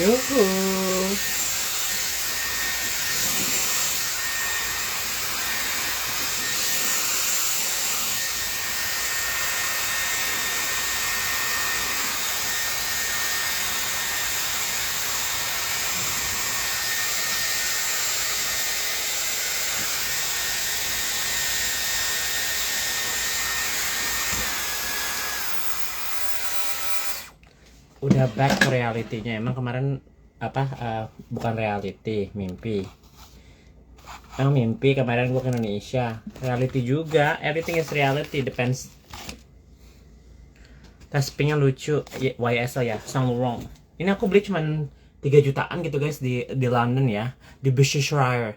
Yuhu. Udah back ke realitinya. Emang kemarin apa bukan reality, mimpi. Emang mimpi kemarin gua ke Indonesia. Reality juga. Everything is reality, depends. Taspingnya lucu. YSL ya, Saint Laurent. Ini aku beli cuman 3 jutaan gitu guys di London ya, di Bishopshire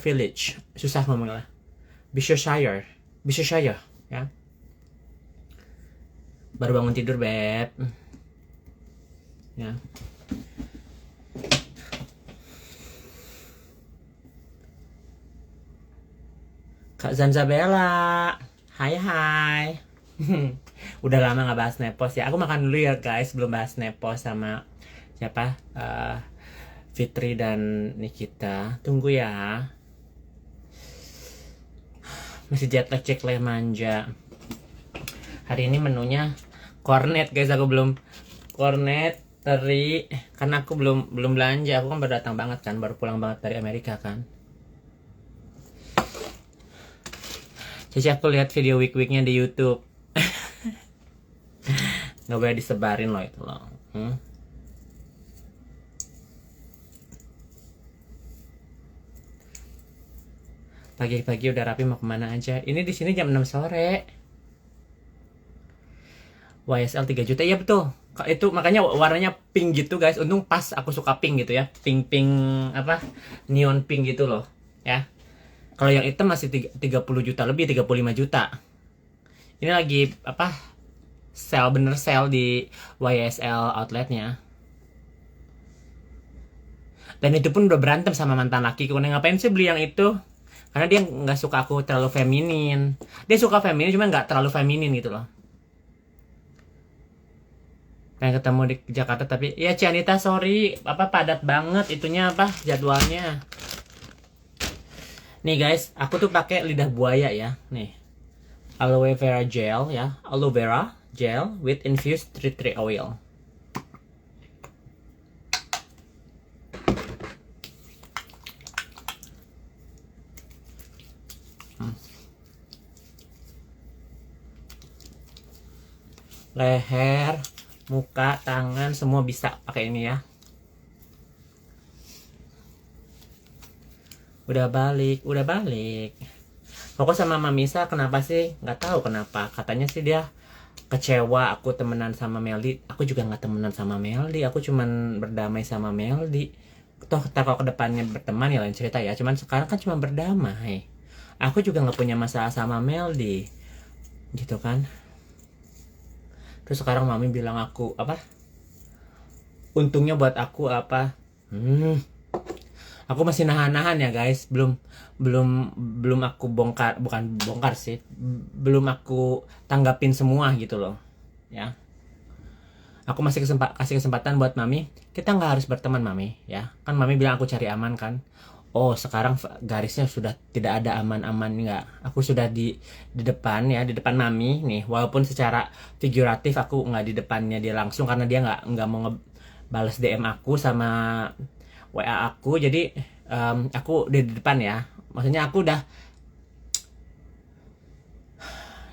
Village. Susah ngomongnya. Bishopshire ya. Baru bangun tidur, Beb. Ya. Kak Zanzabella. Hai. Udah lama nggak bahas Nepos ya. Aku makan dulu ya guys, belum bahas Nepos sama siapa? Fitri dan Nikita. Tunggu ya. Masih jet lag, cek leh manja. Hari ini menunya kornet guys, aku belum kornet teri karena aku belum belanja. Aku kan baru datang banget kan, baru pulang banget dari Amerika kan. Jadi aku lihat video week-weeknya di YouTube. Nggak boleh disebarin loh itu loh. Pagi-pagi udah rapi, mau kemana aja? Ini di sini jam 6 sore. YSL 3 juta, iya betul. Itu makanya warnanya pink gitu guys. Untung pas aku suka pink gitu ya. Pink apa? Neon pink gitu loh, ya. Kalau yang hitam masih 30 juta lebih, 35 juta. Ini lagi apa? Bener sale di YSL outletnya. Dan itu pun udah berantem sama mantan lakiku. Nah, ngapain sih beli yang itu? Karena dia nggak suka aku terlalu feminin. Dia suka feminin cuma nggak terlalu feminin gitu loh. Pengen ketemu di Jakarta tapi ya Cianita sorry apa padat banget itunya apa jadwalnya. Nih guys, aku tuh pakai lidah buaya ya. Nih. Aloe vera gel ya. Aloe vera gel with infused tea tree oil. Leher, muka, tangan semua bisa pakai ini ya. Udah balik. Pokok sama Mamisa kenapa sih? Nggak tahu kenapa. Katanya sih dia kecewa aku temenan sama Meldi. Aku juga nggak temenan sama Meldi. Aku cuman berdamai sama Meldi. Toh kalau kedepannya berteman ya lain cerita ya. Cuman sekarang kan cuma berdamai. Aku juga nggak punya masalah sama Meldi, gitu kan. Terus sekarang Mami bilang aku apa? Untungnya buat aku apa? Aku masih nahan-nahan ya guys, belum aku bongkar, bukan bongkar sih, belum aku tanggapin semua gitu loh, ya. Aku masih kasih kesempatan buat Mami. Kita nggak harus berteman Mami, ya. Kan Mami bilang aku cari aman kan. Oh sekarang garisnya sudah tidak ada aman-aman nggak. Aku sudah di depan ya, di depan Mami nih. Walaupun secara figuratif aku nggak di depannya dia langsung karena dia nggak mau balas DM aku sama WA aku, jadi aku di depan ya. Maksudnya aku udah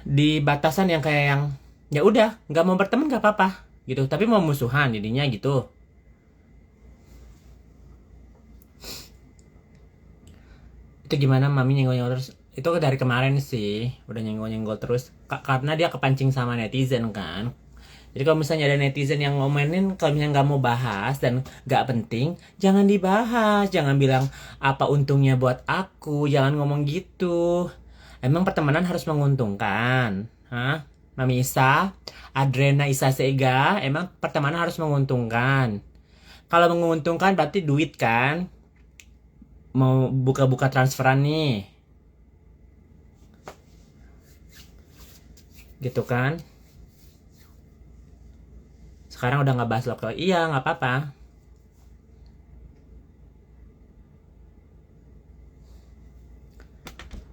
di batasan yang kayak yang ya udah nggak mau berteman nggak apa-apa gitu, tapi mau musuhan jadinya gitu. Itu gimana Mami nyenggol-nyenggol terus? Itu dari kemarin sih udah nyenggol-nyenggol terus karena dia kepancing sama netizen kan. Jadi kalau misalnya ada netizen yang ngomenin, kalau misalnya nggak mau bahas dan nggak penting, jangan dibahas. Jangan bilang apa untungnya buat aku. Jangan ngomong gitu. Emang pertemanan harus menguntungkan? Hah? Mami Isa, Adrena Isa Sega, emang pertemanan harus menguntungkan. Kalau menguntungkan berarti duit kan? Mau buka-buka transferan nih. Gitu kan? Sekarang udah nggak bahas lokal. Iya, nggak apa-apa.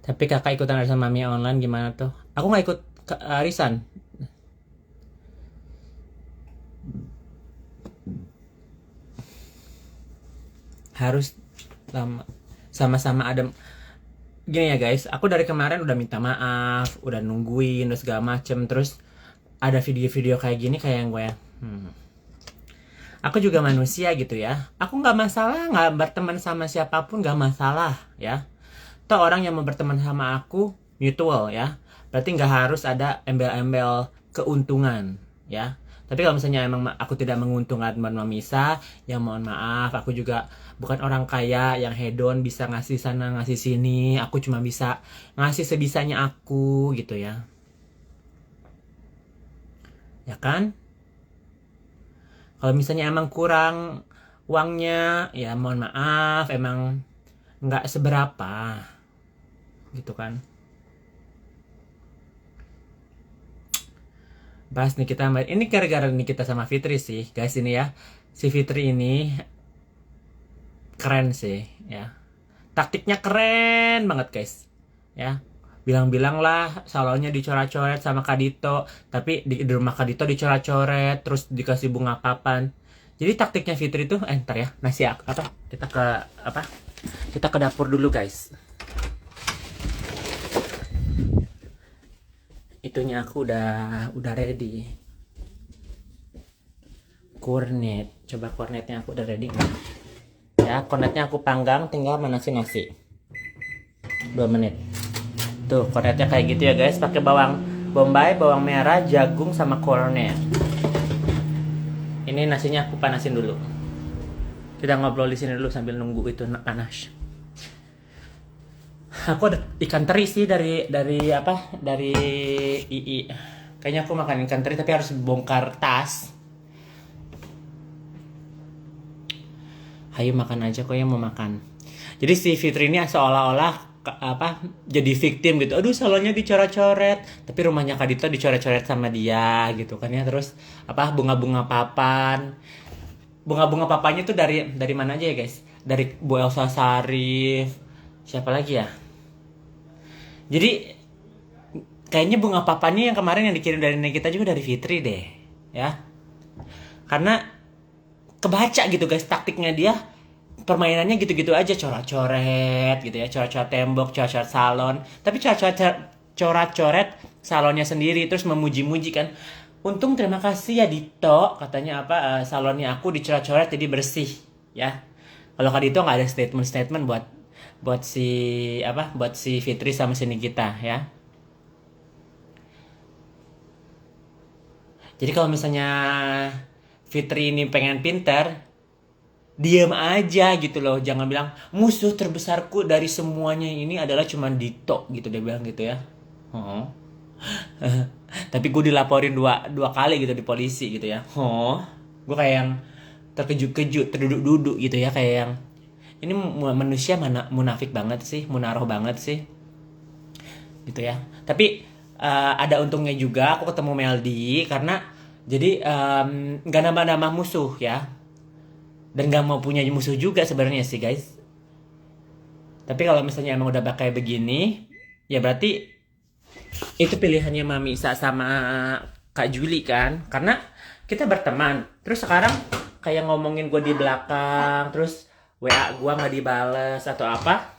Tapi kakak ikutan arisan mami online gimana tuh? Aku nggak ikut arisan. Harus sama-sama ada. Gini ya guys, aku dari kemarin udah minta maaf, udah nungguin, udah segala macem. Terus ada video-video kayak gini kayak yang gue aku juga manusia gitu ya. Aku nggak masalah nggak berteman sama siapapun, nggak masalah ya. Toh orang yang mau berteman sama aku mutual ya. Berarti nggak harus ada embel-embel keuntungan ya. Tapi kalau misalnya emang aku tidak menguntungkan Mbak Misa, ya mohon maaf. Aku juga bukan orang kaya yang hedon bisa ngasih sana ngasih sini. Aku cuma bisa ngasih sebisanya aku gitu ya. Ya kan? Kalau misalnya emang kurang uangnya, ya mohon maaf, emang nggak seberapa gitu kan. Bahas nih kita ini gara-gara nih kita sama Fitri sih guys ini ya. Si Fitri ini keren sih ya, taktiknya keren banget guys ya. Bilang-bilang lah salonnya dicoret-coret sama Kadito, tapi di rumah Kadito dicoret-coret terus dikasih bunga papan. Jadi taktiknya Fitri tuh ntar ya nasi apa kita ke dapur dulu guys. Itunya aku udah ready. Kornet, coba kornetnya aku udah ready nggak? Ya, kornetnya aku panggang, tinggal manasin nasi. 2 menit. Tuh, kornetnya kayak gitu ya guys, pakai bawang bombay, bawang merah, jagung sama kornet. Ini nasinya aku panasin dulu. Kita ngobrol di sini dulu sambil nunggu itu panas. Aku ada ikan teri sih dari II. Kayaknya aku makan ikan teri tapi harus bongkar tas. Ayo makan aja kok yang mau makan. Jadi si Fitri ini seolah-olah jadi victim gitu. Aduh salonnya dicoret-coret, tapi rumahnya Kadito dicoret-coret sama dia gitu kan ya. Terus bunga-bunga papan. Bunga-bunga papannya tuh dari mana aja ya guys? Dari Bu Elsa Sarif. Siapa lagi ya? Jadi kayaknya bunga papannya yang kemarin yang dikirim dari Nikita juga dari Fitri deh, ya. Karena kebaca gitu guys taktiknya dia, permainannya gitu-gitu aja, coret-coret gitu ya, coret-coret tembok, coret-coret salon, tapi coret-coret salonnya sendiri terus memuji-muji kan. Untung terima kasih ya Dito, katanya salonnya aku dicoret-coret jadi bersih, ya. Kalau Kak Dito nggak ada statement buat si Fitri sama si Nikita ya. Jadi kalau misalnya Fitri ini pengen pinter, diam aja gitu loh, jangan bilang musuh terbesarku dari semuanya ini adalah cuman Dito gitu, dia bilang gitu ya. Tapi gue dilaporin dua kali gitu di polisi gitu ya. Gue kayak yang terkejut-kejut, terduduk-duduk gitu ya, kayak yang ini manusia mana munafik banget sih, munaroh banget sih gitu ya. Tapi ada untungnya juga aku ketemu Meldi, karena jadi gak nambah-nambah musuh ya, dan gak mau punya musuh juga sebenarnya sih guys. Tapi kalau misalnya emang udah pakai begini, ya berarti itu pilihannya Mami Isa sama Kak Juli kan, karena kita berteman. Terus sekarang kayak ngomongin gue di belakang, terus WA gua nggak dibales atau apa.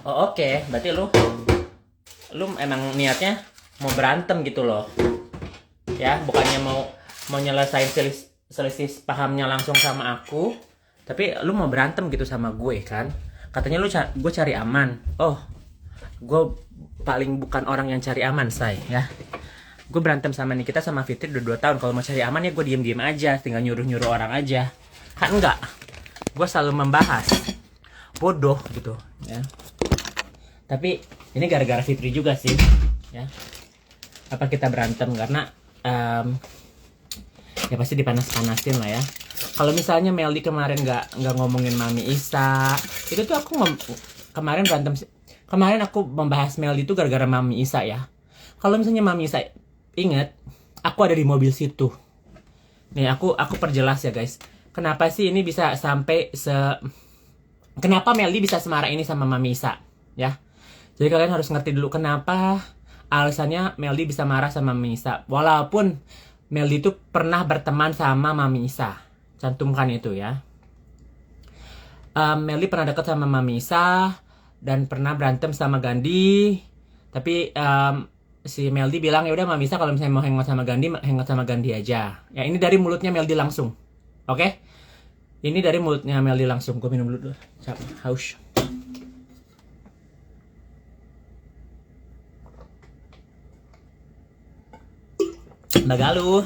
Oh oke. Berarti lu emang niatnya mau berantem gitu loh ya, bukannya mau nyelesain selisih pahamnya langsung sama aku, tapi lu mau berantem gitu sama gue kan. Katanya gue cari aman. Oh, gue paling bukan orang yang cari aman say ya. Gue berantem sama Nikita sama Fitri udah 2 tahun. Kalau mau cari aman ya gue diem aja, tinggal nyuruh orang aja kan. Enggak, gue selalu membahas, bodoh gitu ya. Tapi ini gara-gara Fitri juga sih ya, kita berantem karena ya pasti dipanas-panasin lah ya. Kalau misalnya Meldi kemarin nggak ngomongin Mami Isa, itu tuh aku kemarin aku membahas Meldi itu gara-gara Mami Isa ya. Kalau misalnya Mami Isa inget, aku ada di mobil situ Nih aku perjelas ya guys. Kenapa sih ini bisa sampai kenapa Meldi bisa semarah ini sama Mami Isa, ya? Jadi kalian harus ngerti dulu kenapa alasannya Meldi bisa marah sama Mami Isa. Walaupun Meldi itu pernah berteman sama Mami Isa. Cantumkan itu ya. Meldi pernah dekat sama Mami Isa dan pernah berantem sama Gandhi. Tapi si Meldi bilang ya udah Mami Isa kalau misalnya mau hangout sama Gandhi aja. Ya ini dari mulutnya Meldi langsung. Oke? Ini dari mulutnya Meldi langsung. Gue minum dulu. Haus. Mbak Galuh.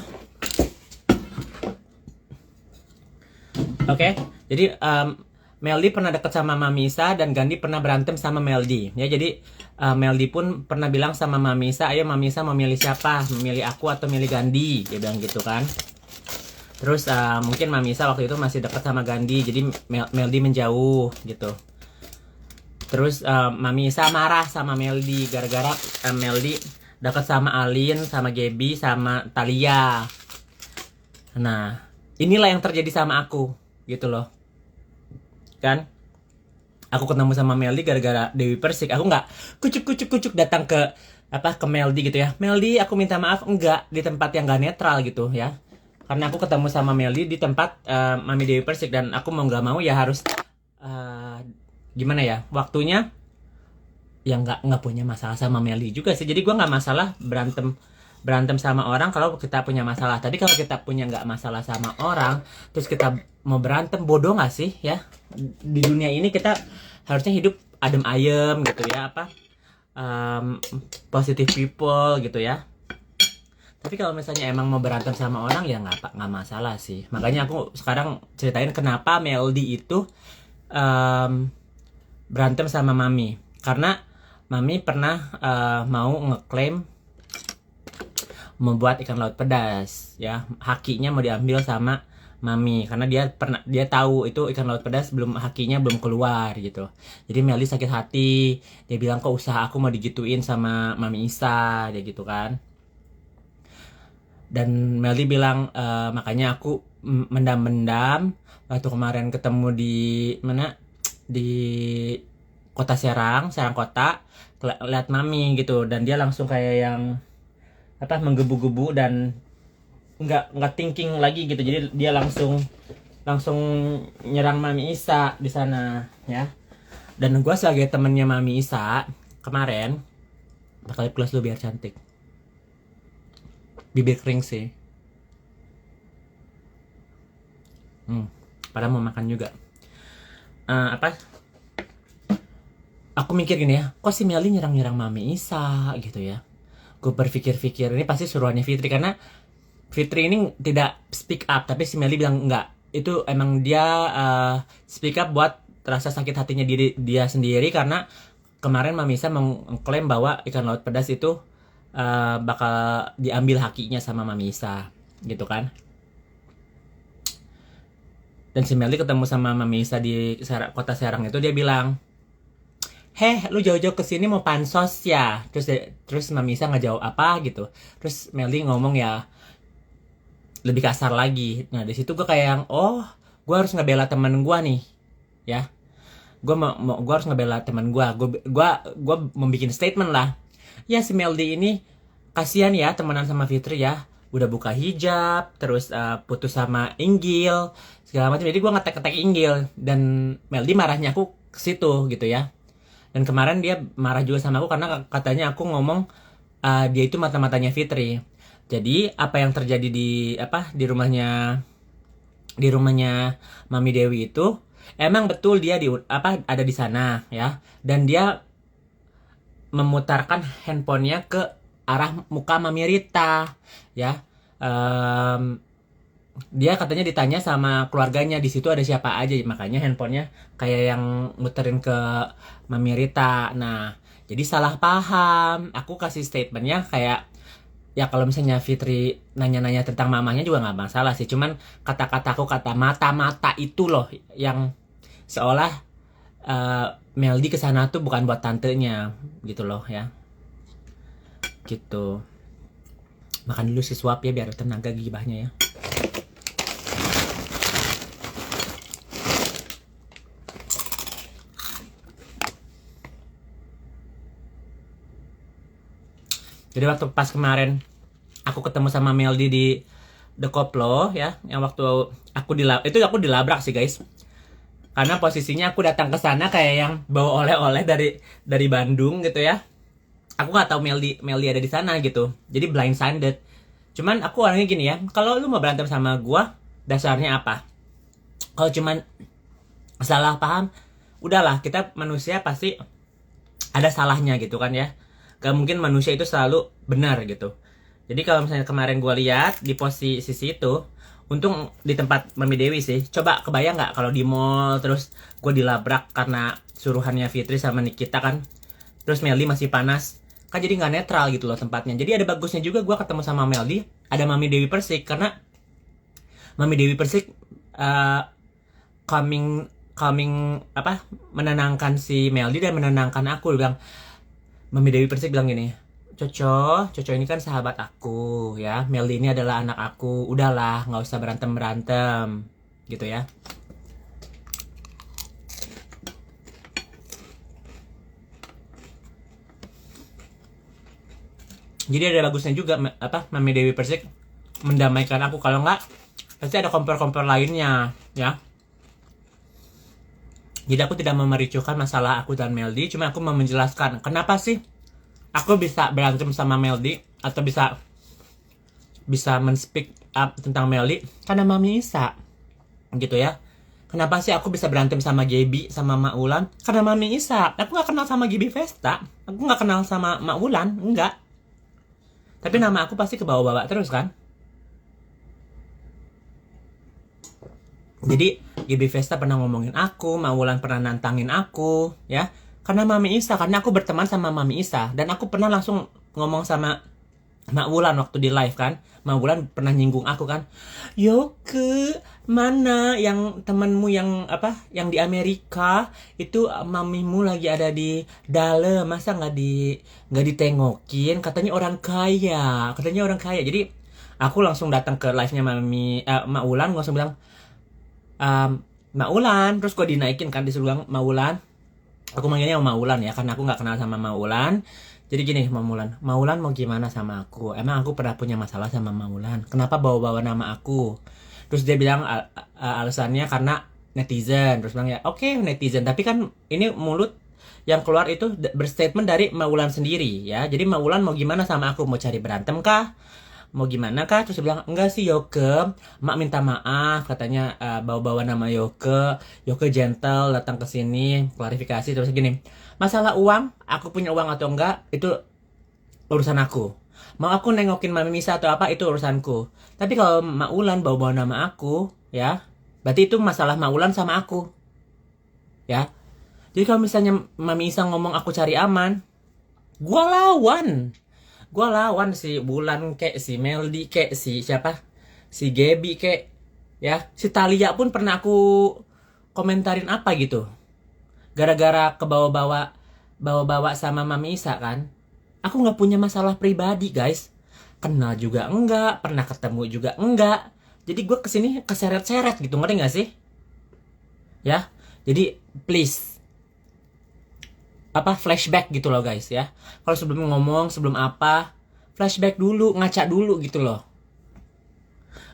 Oke, jadi Meldi pernah dekat sama Mami Isa dan Gandhi pernah berantem sama Meldi. Ya, jadi Meldi pun pernah bilang sama Mami Isa, ayo Mami Isa mau milih siapa? Memilih aku atau milih Gandhi? Dia bilang gitu kan. Terus mungkin Mami Isa waktu itu masih dekat sama Gandhi, jadi Meldi menjauh gitu. Terus Mami Isa marah sama Meldi gara-gara Meldi dekat sama Alin, sama Gaby, sama Thalia. Nah, inilah yang terjadi sama aku, gitu loh. Kan? Aku ketemu sama Meldi gara-gara Dewi Persik. Aku nggak kucuk datang ke Meldi gitu ya. Meldi, aku minta maaf, enggak di tempat yang nggak netral gitu ya. Karena aku ketemu sama Meldi di tempat Mami Dewi Persik dan aku mau nggak mau ya harus gimana ya? Waktunya yang nggak punya masalah sama Meldi juga sih. Jadi gue nggak masalah berantem sama orang kalau kita punya masalah. Tadi kalau kita punya nggak masalah sama orang, terus kita mau berantem, bodoh nggak sih ya? Di dunia ini kita harusnya hidup adem ayem gitu ya, positive people gitu ya. Tapi kalau misalnya emang mau berantem sama orang ya nggak masalah sih. Makanya aku sekarang ceritain kenapa Meldi itu berantem sama Mami. Karena Mami pernah mau ngeklaim membuat ikan laut pedas ya, hakinya mau diambil sama Mami karena dia tahu itu ikan laut pedas hakinya belum keluar gitu. Jadi Meldi sakit hati, dia bilang kok usaha aku mau digituin sama Mami Isa, dia gitu kan. Dan Meldi bilang makanya aku mendam-mendam waktu kemarin ketemu di mana, di kota Serang kota, lihat Mami gitu, dan dia langsung kayak yang menggebu-gebu dan nggak thinking lagi gitu. Jadi dia langsung nyerang Mami Isa di sana ya. Dan gue sebagai temennya Mami Isa kemarin bakal plus lu biar cantik. Bibir kering sih. Padahal mau makan juga. Aku mikir gini ya, kok si Meldi nyerang Mami Isa gitu ya. Gue berpikir-pikir ini pasti suruhannya Fitri, karena Fitri ini tidak speak up, tapi si Meldi bilang enggak. Itu emang dia speak up buat rasa sakit hatinya dia sendiri, karena kemarin Mami Isa mengklaim bahwa ikan laut pedas itu bakal diambil hakinya sama Mami Isa gitu kan. Dan si Meldi ketemu sama Mami Isa di kota Serang itu, dia bilang, lu jauh-jauh kesini mau pansos ya? Terus Mami Isa nggak jawab apa gitu. Terus Meldi ngomong ya lebih kasar lagi. Nah di situ gue kayak yang, gue harus ngebela teman gue nih, ya. Gue harus ngebela teman gue. Gue membuat statement lah. Ya si Meldi ini kasihan ya temenan sama Fitri ya. Udah buka hijab, terus putus sama Inggil, segala macam. Jadi gue ngetek Inggil, dan Meldi marahnya aku ke situ gitu ya. Dan kemarin dia marah juga sama aku karena katanya aku ngomong dia itu mata-matanya Fitri. Jadi apa yang terjadi di rumahnya Mami Dewi itu emang betul dia ada di sana ya. Dan dia memutarkan handphonenya ke arah muka Mami Rita ya. Dia katanya ditanya sama keluarganya di situ ada siapa aja, makanya handphonenya kayak yang muterin ke Mami Rita. Nah, jadi salah paham. Aku kasih statementnya kayak, ya kalau misalnya Fitri nanya-nanya tentang mamanya juga nggak masalah sih. Cuman kata-kataku, kata mata-mata itu loh yang seolah Meldi kesana tuh bukan buat tantenya gitu loh ya. Gitu. Makan dulu si suap ya biar tenaga gibahnya ya. Jadi waktu pas kemarin aku ketemu sama Meldi di The Koplo ya, yang waktu aku dilabrak sih guys. Karena posisinya aku datang ke sana kayak yang bawa oleh-oleh dari Bandung gitu ya. Aku nggak tahu Meldi ada di sana gitu. Jadi blindsided. Cuman aku orangnya gini ya, kalau lu mau berantem sama gua, dasarnya apa? Kalau cuman salah paham, udahlah, kita manusia pasti ada salahnya gitu kan ya. Gak mungkin manusia itu selalu benar gitu. Jadi kalau misalnya kemarin gue lihat di posisi itu, untung di tempat Mami Dewi sih. Coba kebayang nggak kalau di mall terus gue dilabrak karena suruhannya Fitri sama Nikita kan. Terus Meldi masih panas. Kan jadi nggak netral gitu loh tempatnya. Jadi ada bagusnya juga gue ketemu sama Meldi. Ada Mami Dewi Persik. Karena Mami Dewi Persik coming apa menenangkan si Meldi dan menenangkan aku. Dia bilang, Mami Dewi Persik bilang gini, Coco ini kan sahabat aku ya, Meldi ini adalah anak aku, udahlah nggak usah berantem gitu ya. Jadi ada bagusnya juga apa Mami Dewi Persik mendamaikan aku. Kalau nggak pasti ada kompor-kompor lainnya ya. Jadi aku tidak memericuhkan masalah aku dan Meldi, cuma aku mau menjelaskan kenapa sih aku bisa berantem sama Meldi atau bisa men-speak up tentang Meldi karena Mami Isa gitu ya. Kenapa sih aku bisa berantem sama Gaby sama Mak Ulan? Karena Mami Isa. Aku nggak kenal sama Gaby Vesta, aku nggak kenal sama Mak Ulan, enggak. Tapi nama aku pasti kebawa-bawa terus kan. Jadi Gaby Vesta pernah ngomongin aku, Mak Wulan pernah nantangin aku, ya. Karena Mami Isa, karena aku berteman sama Mami Isa. Dan aku pernah langsung ngomong sama Mak Wulan waktu di live kan. Mak Wulan pernah nyinggung aku kan. Yoke, mana yang temanmu yang apa? Yang di Amerika itu mamimu lagi ada di dalam, masa nggak ditengokin? Katanya orang kaya, Jadi aku langsung datang ke live-nya Mak Wulan, langsung bilang, Mak Wulan, terus gue dinaikin kan, disuruh bilang Mak Wulan. Aku manggilnya Mak Wulan ya, karena aku nggak kenal sama Mak Wulan. Jadi gini, Mak Wulan mau gimana sama aku? Emang aku pernah punya masalah sama Mak Wulan? Kenapa bawa-bawa nama aku? Terus dia bilang alasannya karena netizen. Terus bilang ya, oke, netizen. Tapi kan ini mulut yang keluar itu berstatement dari Mak Wulan sendiri ya. Jadi Mak Wulan mau gimana sama aku? Mau cari berantem kah? Mau gimana kah? Terus dia bilang, enggak sih Yoke, Mak minta maaf, katanya bawa-bawa nama Yoke gentle datang ke sini, klarifikasi. Terus gini, masalah uang, aku punya uang atau enggak, itu urusan aku. Mau aku nengokin Mami Misa atau apa, itu urusanku. Tapi kalau Mak Ulan bawa-bawa nama aku, ya, berarti itu masalah Mak Ulan sama aku. Ya. Jadi kalau misalnya Mami Isa ngomong aku cari aman, gua lawan si Bulan kek, si Meldi kek, si siapa, si Gaby kek, ya, si Talia pun pernah aku komentarin apa gitu, gara-gara bawa-bawa sama Mami Isa kan. Aku nggak punya masalah pribadi guys, kenal juga enggak, pernah ketemu juga enggak. Jadi gue kesini keseret-seret gitu, ngerti nggak sih? Ya, jadi please apa flashback gitu loh guys ya. Kalau sebelum ngomong, sebelum apa, flashback dulu, ngaca dulu gitu loh.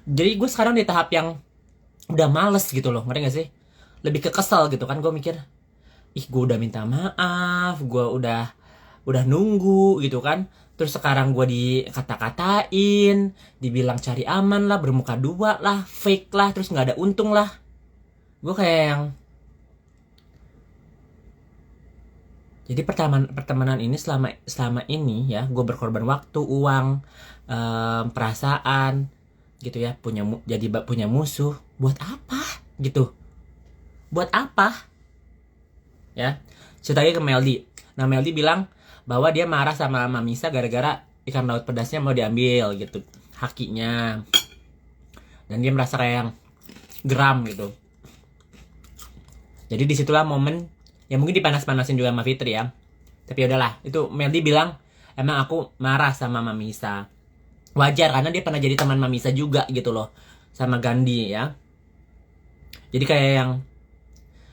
Jadi gue sekarang di tahap yang udah males gitu loh, ngerti gak sih? Lebih ke kesel gitu kan, gue mikir, ih gue udah minta maaf, gue udah nunggu gitu kan. Terus sekarang gue dikata-katain, dibilang cari aman lah, bermuka dua lah, fake lah, terus nggak ada untung lah. Gue kayak yang, jadi pertemanan ini selama ini ya, gue berkorban waktu, uang, perasaan, gitu ya, jadi punya musuh, buat apa? Gitu, buat apa? Ya, cerita lagi ke Meldi. Nah Meldi bilang bahwa dia marah sama Mamisa gara-gara ikan laut pedasnya mau diambil gitu, hakinya, dan dia merasa kayak yang geram gitu. Jadi disitulah momen. Ya mungkin dipanas-panasin juga sama Fitri ya. Tapi udahlah, itu Meldi bilang, emang aku marah sama Mami Isa. Wajar, karena dia pernah jadi teman Mami Isa juga gitu loh. Sama Gandhi ya. Jadi kayak yang,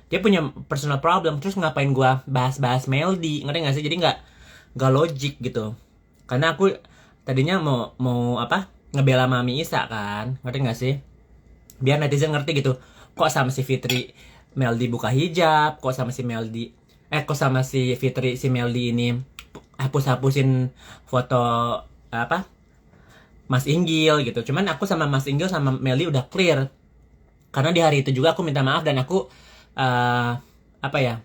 dia punya personal problem, terus ngapain gua bahas-bahas Meldi, ngerti gak sih? Jadi gak logik gitu. Karena aku tadinya mau apa, ngebela Mami Isa kan, ngerti nggak sih? Biar netizen ngerti gitu, kok sama si Fitri Meldi buka hijab, kok sama si Meldi kok sama si Fitri si Meldi ini hapus-hapusin foto apa Mas Inggil gitu. Cuman aku sama Mas Inggil sama Meldi udah clear, karena di hari itu juga aku minta maaf dan aku apa ya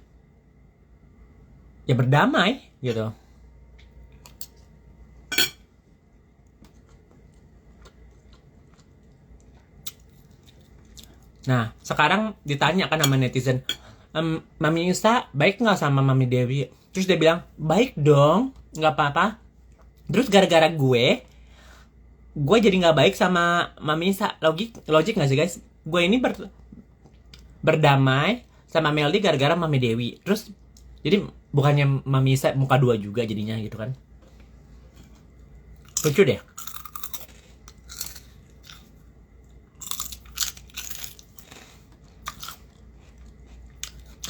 berdamai gitu. Nah, sekarang ditanya kan sama netizen, Mami Isa baik nggak sama Mami Dewi? Terus dia bilang, baik dong, nggak apa-apa. Terus gara-gara gue jadi nggak baik sama Mami Isa. Logik nggak sih guys? Gue ini berdamai sama Meldi gara-gara Mami Dewi. Terus, jadi bukannya Mami Isa muka dua juga jadinya gitu kan? Lucu deh.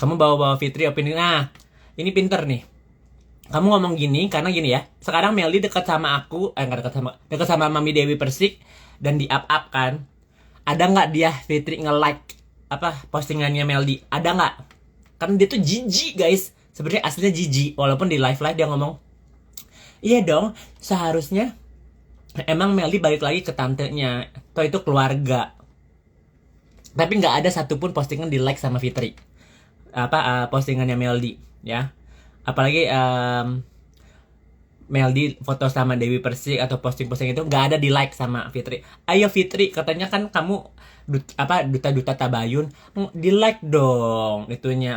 Kamu bawa-bawa Fitri opini. Nah, ini pinter nih. Kamu ngomong gini karena gini ya. Sekarang Meldi dekat sama aku, nggak dekat sama Mami Dewi Persik dan di up kan. Ada nggak dia Fitri nge-like apa postingannya Meldi? Ada nggak? Karena dia tuh jijik guys. Sebenarnya aslinya jijik. Walaupun di live dia ngomong, iya dong, seharusnya emang Meldi balik lagi ke tantenya. Toh itu keluarga. Tapi nggak ada satupun postingan di like sama Fitri. Postingannya Meldi ya, apalagi Meldi foto sama Dewi Persik atau posting-posting itu nggak ada di like sama Fitri. Ayo Fitri, katanya kan kamu duta tabayun, di like dong itunya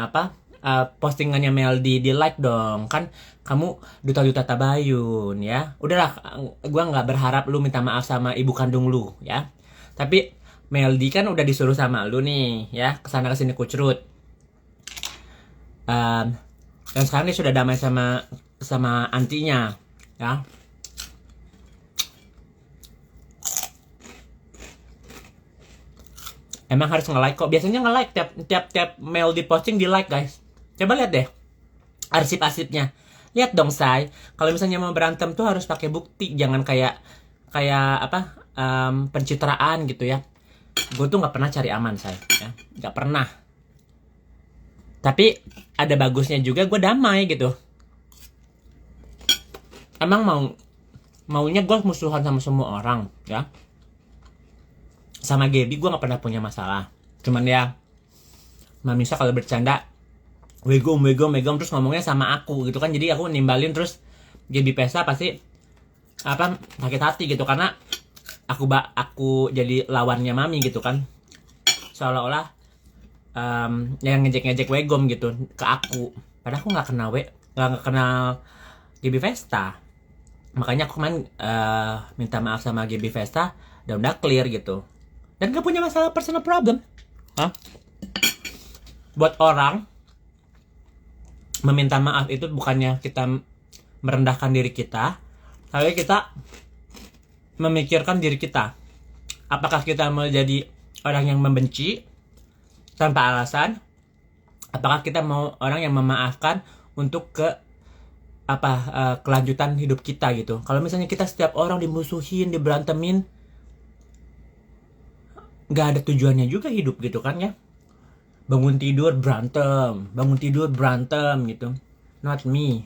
postingannya Meldi, di like dong, kan kamu duta tabayun ya. Udahlah, gua nggak berharap lu minta maaf sama ibu kandung lu ya, tapi Meldi kan udah disuruh sama lu nih ya, kesana kesini kucrut. Dan sekarang dia sudah damai sama antinya ya. Emang harus nge-like kok. Biasanya nge-like tiap Meldi posting di like guys. Coba lihat deh arsip-arsipnya. Lihat dong say. Kalau misalnya mau berantem tuh harus pakai bukti, jangan kayak pencitraan gitu ya. Gue tuh nggak pernah cari aman say ya, nggak pernah. Tapi ada bagusnya juga, gue damai gitu. Emang maunya gue musuhan sama semua orang ya. Sama Gaby gue gak pernah punya masalah. Cuman ya Mami Isa kalau bercanda wegom terus ngomongnya sama aku gitu kan. Jadi aku nimbalin, terus Gaby pesta pasti sakit hati gitu, karena aku jadi lawannya Mami gitu kan. Seolah-olah yang ngejek Wegom gitu ke aku, padahal aku nggak kenal GB Vesta. Makanya aku kemarin minta maaf sama GB Vesta dan udah clear gitu, dan gak punya masalah personal problem. Buat orang meminta maaf itu bukannya kita merendahkan diri kita, tapi kita memikirkan diri kita. Apakah kita mau jadi orang yang membenci tanpa alasan? Apakah kita mau orang yang memaafkan untuk kelanjutan hidup kita gitu? Kalau misalnya kita setiap orang dimusuhin, diberantemin, nggak ada tujuannya juga hidup gitu kan ya. Bangun tidur berantem gitu. Not me.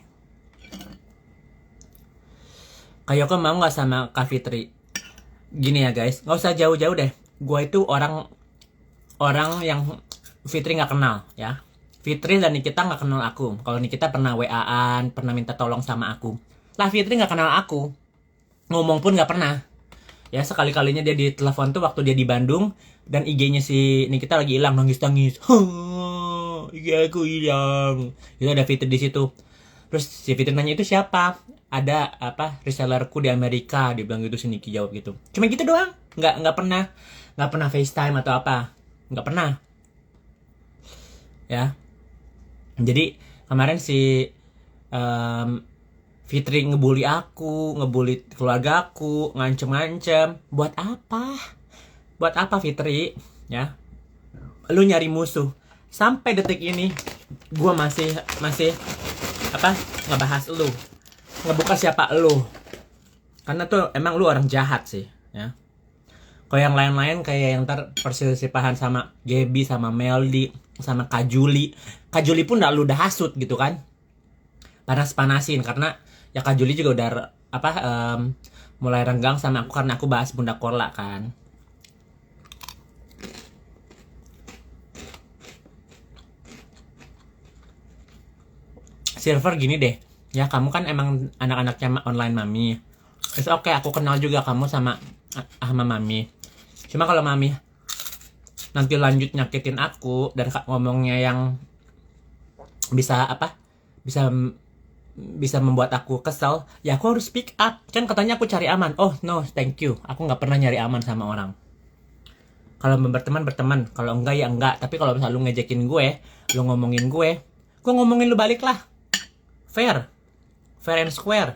Kayak mau nggak sama Kak Fitri? Gini ya guys, nggak usah jauh-jauh deh. Gue itu orang yang Fitri nggak kenal ya. Fitri dan Nikita nggak kenal aku. Kalau Nikita pernah WA-an, pernah minta tolong sama aku. Lah Fitri nggak kenal aku, ngomong pun nggak pernah. Ya sekali-kalinya dia di telepon tuh waktu dia di Bandung, dan IG-nya si Nikita lagi hilang, nangis. IG aku hilang. Itu ada Fitri di situ. Terus si Fitri nanya, itu siapa? Ada resellerku di Amerika, dia bilang gitu. Si Niki jawab gitu. Cuma gitu doang. Nggak pernah FaceTime atau apa. Nggak pernah ya. Jadi kemarin si Fitri ngebully aku, ngebully keluarga aku, ngancem. Buat apa Fitri ya? Lu nyari musuh. Sampai detik ini gue masih ngebahas lu, ngebuka siapa lu. Karena tuh emang lu orang jahat sih, ya. Kalau yang lain-lain kayak yang ntar perselisihan sama Gaby, sama Meldi, sama Kajuli. Kajuli pun lu udah hasut gitu kan. Panas-panasin karena ya Kajuli juga udah apa mulai renggang sama aku karena aku bahas Bunda Korla kan. Silver gini deh, ya kamu kan emang anak-anaknya online mami. It's okay, aku kenal juga kamu sama mami. Cuma kalau mami nanti lanjut nyakitin aku dan ngomongnya yang bisa apa, bisa membuat aku kesel, ya aku harus speak up. Kan katanya aku cari aman. Oh no, thank you. Aku nggak pernah nyari aman sama orang. Kalau berteman berteman, kalau enggak ya enggak. Tapi kalau misalnya lu ngejekin gue, lu ngomongin gue ngomongin lu balik lah. Fair and square.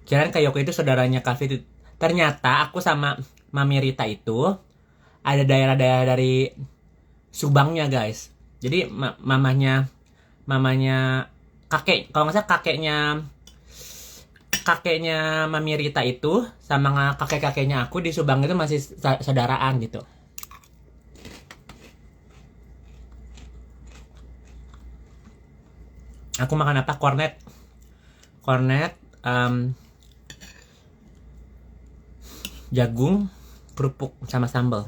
Kirain Kak Yoko itu saudaranya Kak Fit. Ternyata aku sama Mami Rita itu ada daerah-daerah dari Subangnya guys. Jadi mamanya kakek, kalau nggak salah kakeknya Mami Rita itu sama kakek-kakeknya aku di Subang itu masih saudaraan gitu. Aku makan apa? Kornet, jagung, kerupuk sama sambal.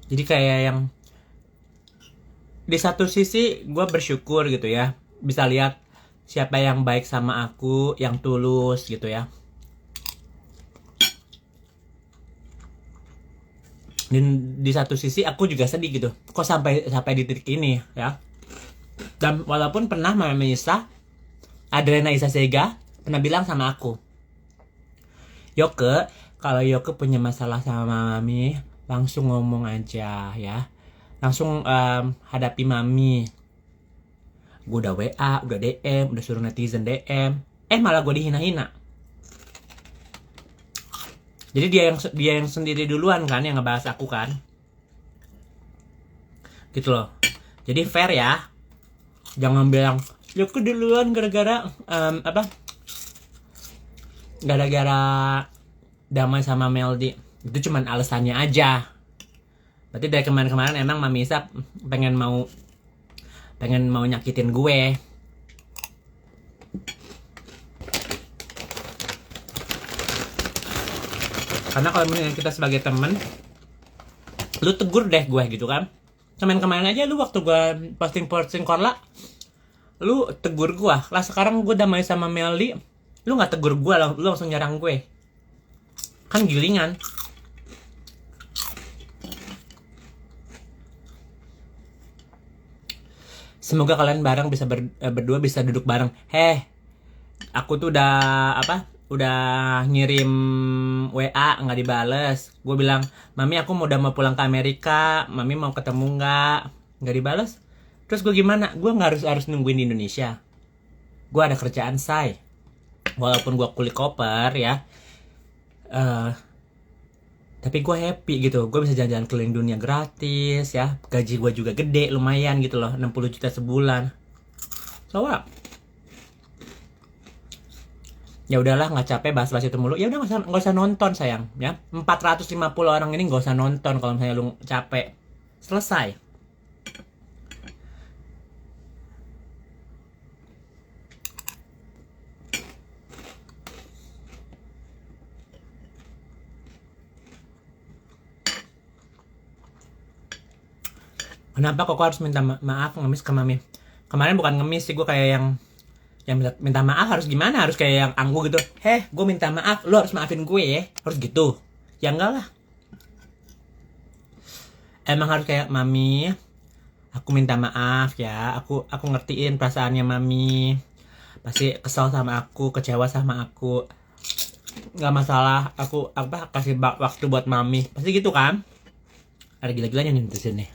Jadi kayak yang di satu sisi gue bersyukur gitu ya, bisa lihat siapa yang baik sama aku, yang tulus gitu ya. Dan di satu sisi aku juga sedih gitu, kok sampai di titik ini ya. Dan walaupun pernah Mama Isa, Adriana Isa Sega pernah bilang sama aku, Yoke, kalau Yoke punya masalah sama Mami, langsung ngomong aja ya, langsung hadapi Mami. Gue udah WA, udah DM, udah suruh netizen DM, malah gue dihina-hina. Jadi dia yang sendiri duluan kan yang ngebahas aku kan, gitu loh. Jadi fair ya, jangan bilang ya aku duluan gara-gara gara-gara damai sama Meldi. Itu cuman alasannya aja. Berarti dari kemarin-kemarin emang Mami Isa pengen mau nyakitin gue. Karena kalau misalnya kita sebagai temen, lu tegur deh gue gitu kan. Kemarin aja lu waktu gue posting Korla, lu tegur gue. Lah sekarang gue damai sama Meldi, lu nggak tegur gue, lu langsung nyerang gue. Kan gilingan. Semoga kalian bareng bisa berdua bisa duduk bareng. Aku tuh udah ngirim WA nggak dibales. Gue bilang, Mami aku udah mau pulang ke Amerika, Mami mau ketemu nggak dibales. Terus gue gimana? Gue nggak harus nungguin di Indonesia. Gue ada kerjaan say. Walaupun gue kulik koper ya, tapi gue happy gitu. Gue bisa jalan-jalan keliling dunia gratis ya. Gaji gue juga gede lumayan gitu loh, 60 juta sebulan. So what? Ya udahlah, nggak capek bahas-bahas itu mulu. Ya udah nggak usah nonton sayang ya. 450 orang ini nggak usah nonton kalau misalnya lu capek. Selesai. Kenapa kok harus minta maaf ngemis ke Mami? Kemarin bukan ngemis sih, gue kayak yang minta maaf harus gimana, harus kayak yang anggu gitu. Gue minta maaf, lo harus maafin gue ya, harus gitu. Ya enggak lah, emang harus kayak Mami, aku minta maaf ya, aku ngertiin perasaannya Mami, pasti kesel sama aku, kecewa sama aku, nggak masalah, aku kasih waktu buat Mami, pasti gitu kan. Ada gila-gilanya nih di sini.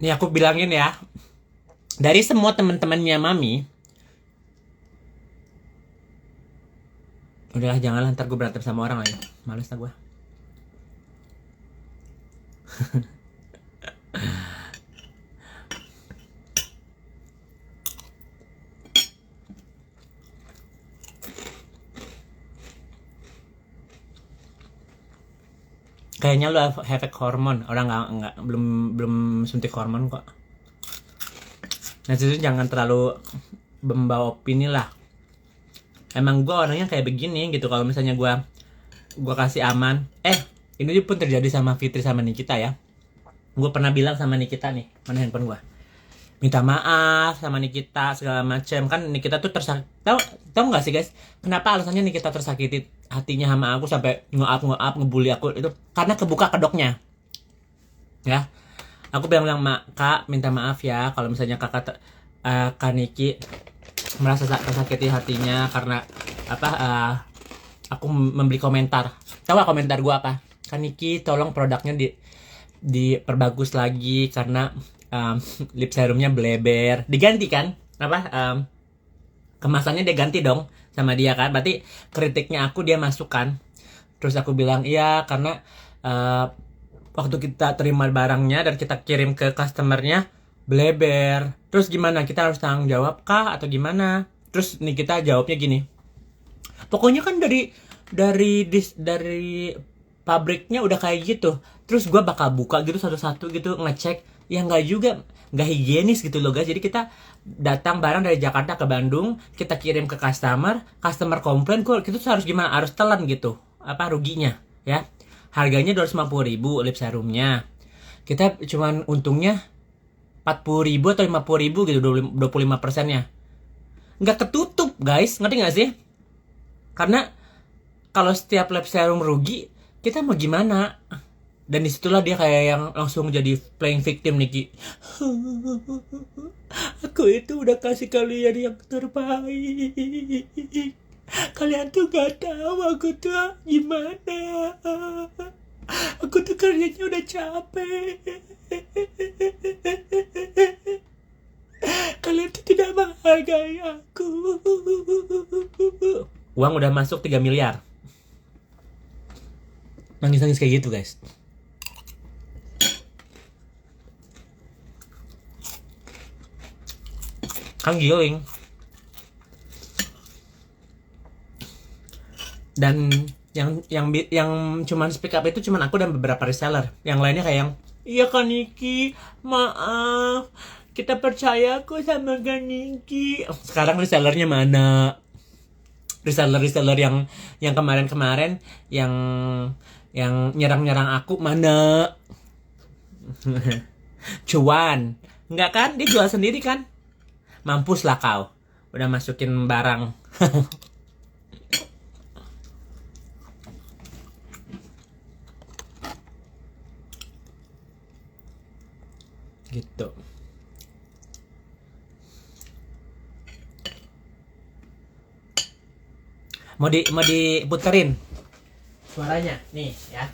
Nih aku bilangin ya, dari semua teman-temannya Mami, udahlah janganlah ntar gue berantem sama orang lagi. Males lah gue. Kayaknya lu efek hormon, orang nggak belum suntik hormon kok. Nah itu jangan terlalu membawa opini lah. Emang gue orangnya kayak begini gitu. Kalau misalnya gue kasih aman, ini pun terjadi sama Fitri sama Nikita ya. Gue pernah bilang sama Nikita nih, mana handphone gue, minta maaf sama Nikita segala macem. Kan Nikita tuh tahu nggak sih guys, kenapa alasannya Nikita tersakiti hatinya sama aku sampai ngebully aku itu karena kebuka kedoknya ya. Aku bilang kak minta maaf ya kalau misalnya kak Niki merasa tersakiti hatinya karena apa aku memberi komentar. Tahu gak komentar gue apa? Kak Niki tolong produknya diperbagus lagi karena lip serumnya bleber, diganti kan apa kemasannya dia ganti dong sama dia kan. Berarti kritiknya aku dia masukkan. Terus aku bilang iya karena waktu kita terima barangnya dan kita kirim ke customernya bleber. Terus gimana, kita harus tanggung jawab kah atau gimana? Terus nih kita jawabnya gini, pokoknya kan dari pabriknya udah kayak gitu. Terus gue bakal buka gitu satu-satu gitu ngecek, ya nggak juga, nggak higienis gitu loh guys. Jadi kita datang barang dari Jakarta ke Bandung, kita kirim ke customer komplain, kok gitu harus gimana, harus telan gitu apa ruginya ya. Harganya 250.000 lip serumnya, kita cuman untungnya 40.000 atau 50.000 gitu, 25%-nya nggak ketutup guys, ngerti nggak sih? Karena kalau setiap lab serum rugi, kita mau gimana? Dan disitulah dia kayak yang langsung jadi playing victim Niki. Aku itu udah kasih kalian yang terbaik. Kalian tuh gak tahu aku tuh gimana. Aku tuh kerjanya udah capek. Kalian tuh tidak menghargai aku. Uang udah masuk 3 miliar. Nangis-nangis kayak gitu guys. Kan giling. Dan yang cuman speak up itu cuman aku dan beberapa reseller. Yang lainnya kayak yang, iya Kak Niki, maaf, kita percaya kok sama Kak Niki. Sekarang resellernya mana? Reseller yang kemarin yang nyerang aku mana? Cuan nggak kan, dia jual sendiri kan. Mampus lah kau udah masukin barang. Gitu. Mau diputerin suaranya nih ya.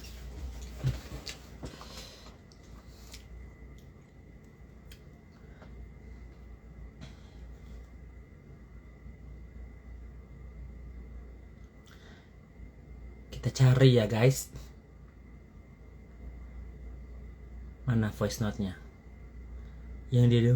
Kita cari ya guys, mana voice note-nya yang dia ada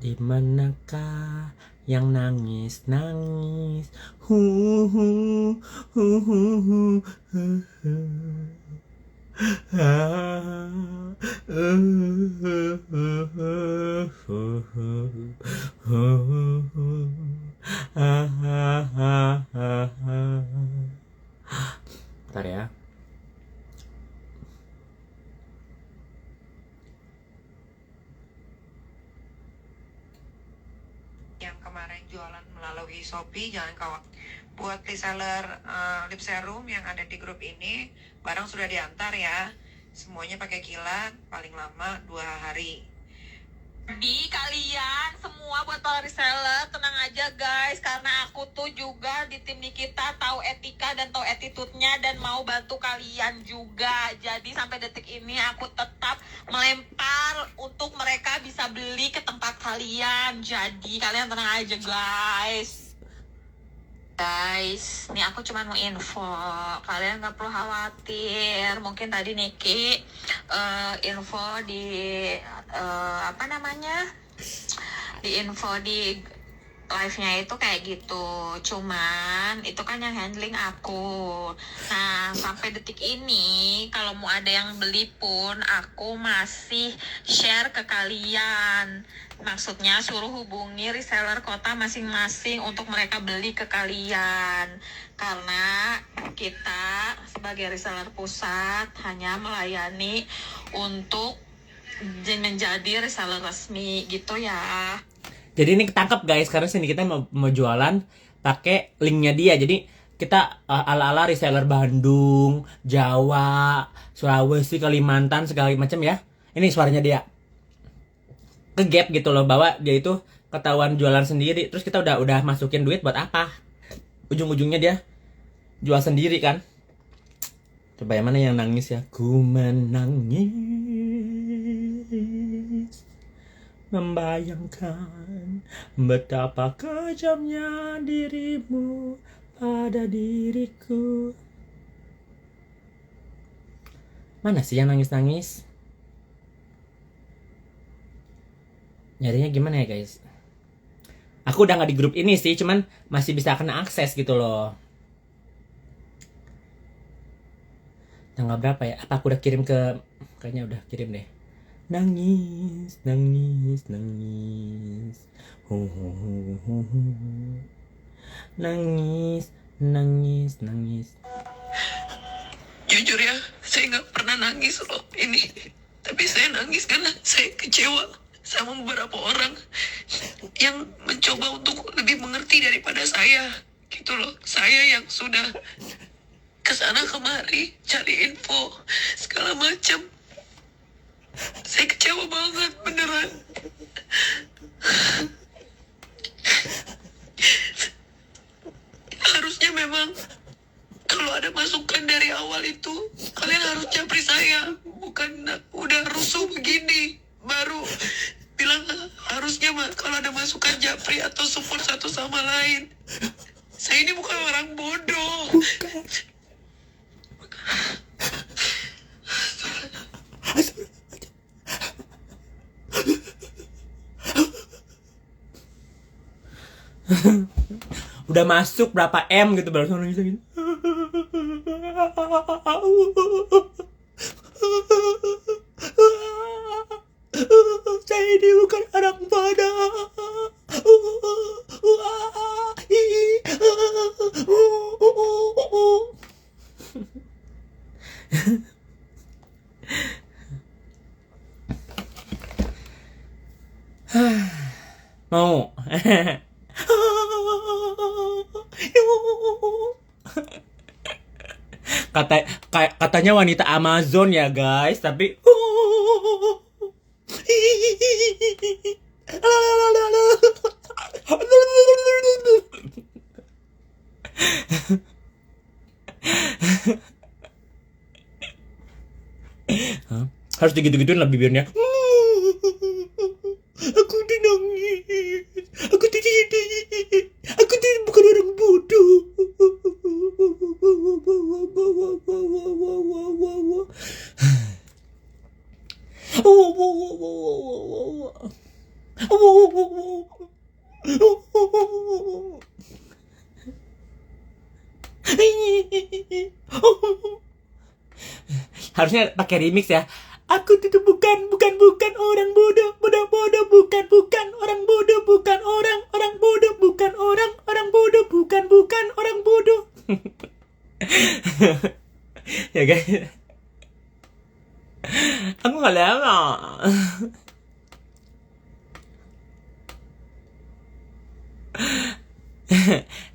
di manakah yang nangis hu hu hu hu hu hu hu. Bentar ya. Yang kemarin jualan melalui Shopee, jangan khawatir. Buat reseller lip serum yang ada di grup ini, barang sudah diantar ya. Semuanya pakai kilat, paling lama 2 hari. Di kalian semua buat para reseller tenang aja guys, karena aku tuh juga di tim Nikita tahu etika dan tahu attitude-nya dan mau bantu kalian juga. Jadi sampai detik ini aku tetap melempar untuk mereka bisa beli ke tempat kalian. Jadi kalian tenang aja guys. Guys, nih aku cuma mau info, kalian nggak perlu khawatir. Mungkin tadi Niki info di apa namanya, di info di live-nya itu kayak gitu. Cuman itu kan yang handling aku. Nah, sampai detik ini kalau mau ada yang beli pun aku masih share ke kalian. Maksudnya suruh hubungi reseller kota masing-masing untuk mereka beli ke kalian. Karena kita sebagai reseller pusat hanya melayani untuk menjadi reseller resmi gitu ya. Jadi ini ketangkep guys, karena sini kita mau jualan pakai linknya dia. Jadi kita ala-ala reseller Bandung, Jawa, Sulawesi, Kalimantan, segala macam ya. Ini suaranya dia ke gap gitu loh, bahwa dia itu ketahuan jualan sendiri. Terus kita udah masukin duit buat apa? Ujung-ujungnya dia jual sendiri kan. Coba yang mana yang nangis ya? Ku menangis, membayangkan betapa kejamnya dirimu pada diriku. Mana sih yang nangis-nangis? Nyarinya gimana ya guys? Aku udah gak di grup ini sih, cuman masih bisa kena akses gitu loh. Tanggal berapa ya? Apa aku udah kirim ke... Kayaknya udah kirim deh. Nangis, nangis, nangis. Nangis, nangis, nangis. Jujur ya, saya nggak pernah nangis loh ini. Tapi saya nangis karena saya kecewa sama beberapa orang yang mencoba untuk lebih mengerti daripada saya. Gitu loh, saya yang sudah kesana kemari cari info segala macam. Saya kecewa banget beneran. Harusnya memang kalau ada masukan dari awal itu kalian harus japri saya, bukan udah rusuh begini baru bilang harusnya kalau ada masukan japri atau support satu sama lain. Saya ini bukan orang bodoh. Udah masuk berapa M gitu baru nangis gitu. Saya ini bukan anak bodoh. Mau katanya wanita Amazon ya guys, tapi harus digitu-gituin lah bibirnya. Aku nangis. Aku tidak bukan orang bodoh. Harusnya pakai remix ya. Aku itu bukan orang bodoh, bukan orang bodoh, bukan orang bodoh, bukan orang bodoh, bukan orang bodoh. Ya guys, aku nggak lama.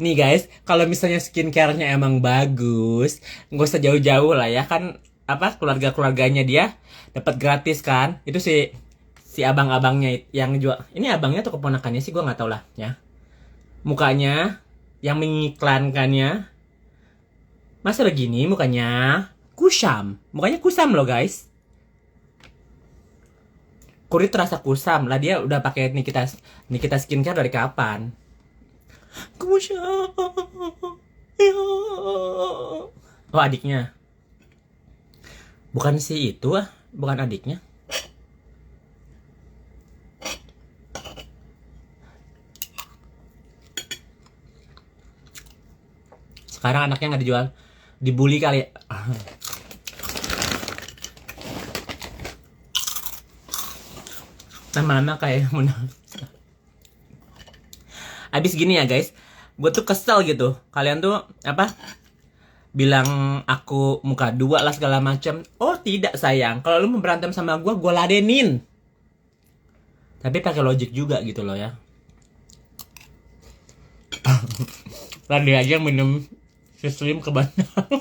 Nih guys, kalau misalnya skincare-nya emang bagus, nggak usah jauh-jauh lah ya kan, apa keluarga-keluarganya dia dapat gratis kan? Itu si abang-abangnya yang jual. Ini abangnya atau keponakannya sih, gua nggak tahu lah ya. Mukanya yang mengiklankannya, masa begini mukanya kusam loh guys. Kulit terasa kusam lah, dia udah pakai Nikita skincare dari kapan? Kusam. Ya. Oh adiknya. Bukan si itu bukan adiknya. Sekarang anaknya nggak dijual, dibully kali ya. Lama-lama kayak abis gini ya guys, gue tuh kesel gitu. Kalian tuh apa? Bilang aku muka dua lah segala macam. Oh tidak sayang, kalau lu mau berantem sama gue ladenin. Tapi pakai logik juga gitu loh ya. Tadi aja minum Slim kebanyakan.